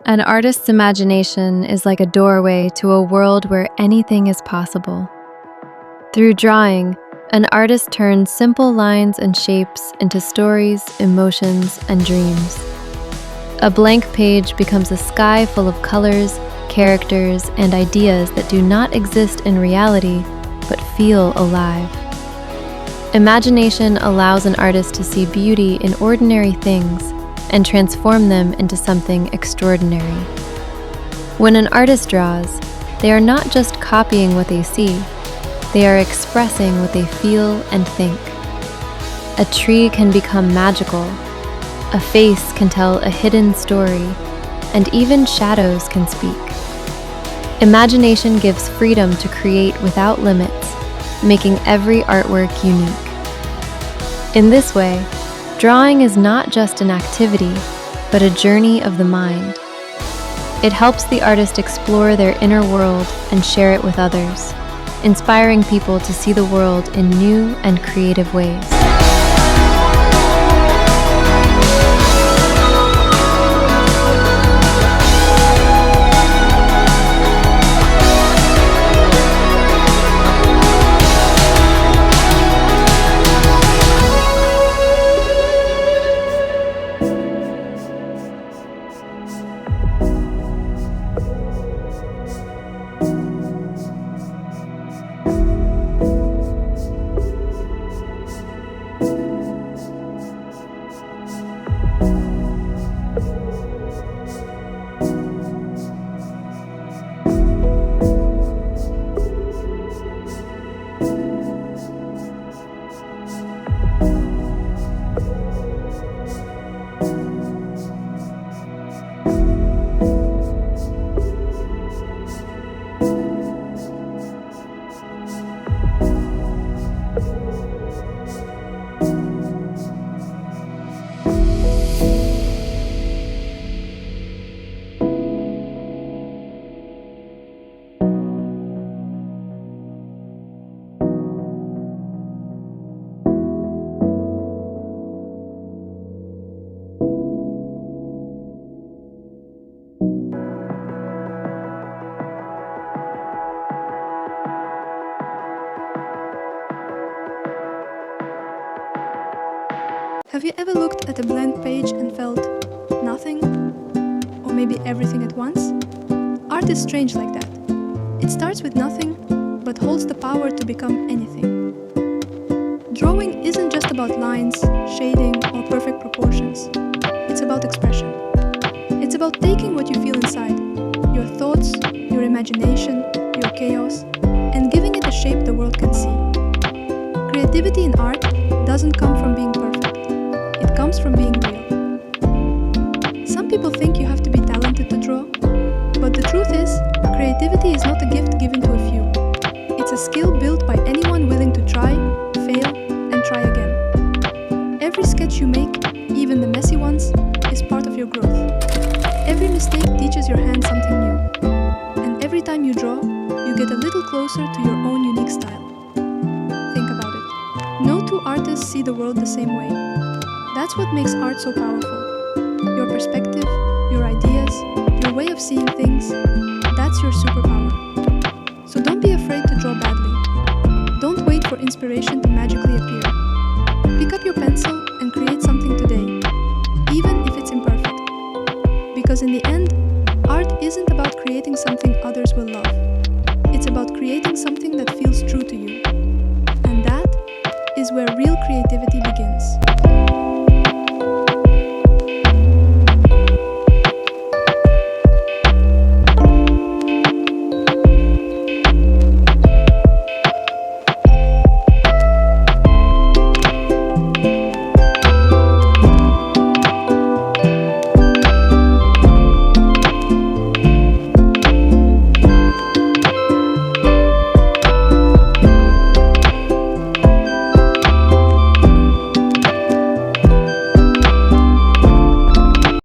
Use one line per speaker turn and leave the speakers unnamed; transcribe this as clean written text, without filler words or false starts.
An artist's imagination is like a doorway to a world where anything is possible. Through drawing, an artist turns simple lines and shapes into stories, emotions, and dreams. A blank page becomes a sky full of colors, characters, and ideas that do not exist in reality, but feel alive. Imagination allows an artist to see beauty in ordinary things and transform them into something extraordinary. When an artist draws, they are not just copying what they see, they are expressing what they feel and think. A tree can become magical, a face can tell a hidden story, and even shadows can speak. Imagination gives freedom to create without limits, making every artwork unique. In this way, drawing is not just an activity, but a journey of the mind. It helps the artist explore their inner world and share it with others, inspiring people to see the world in new and creative ways.
Have you ever looked at a blank page and felt nothing? Or maybe everything at once? Art is strange like that. It starts with nothing, but holds the power to become anything. Drawing isn't just about lines, shading, or perfect proportions. It's about expression. It's about taking what you feel inside, your thoughts, your imagination, your chaos, and giving it a shape the world can see. Creativity in art doesn't come from being perfect. It comes from being real. Some people think you have to be talented to draw, but the truth is, creativity is not a gift given to a few. It's a skill built by anyone willing to try, fail, and try again. Every sketch you make, even the messy ones, is part of your growth. Every mistake teaches your hand something new. And every time you draw, you get a little closer to your own unique style. Think about it. No two artists see the world the same way. That's what makes art so powerful. Your perspective, your ideas, your way of seeing things, that's your superpower. So don't be afraid to draw badly. Don't wait for inspiration to magically appear. Pick up your pencil and create something today, even if it's imperfect. Because in the end, art isn't about creating something others will love. It's about creating something that feels true to you. And that is where real creativity begins.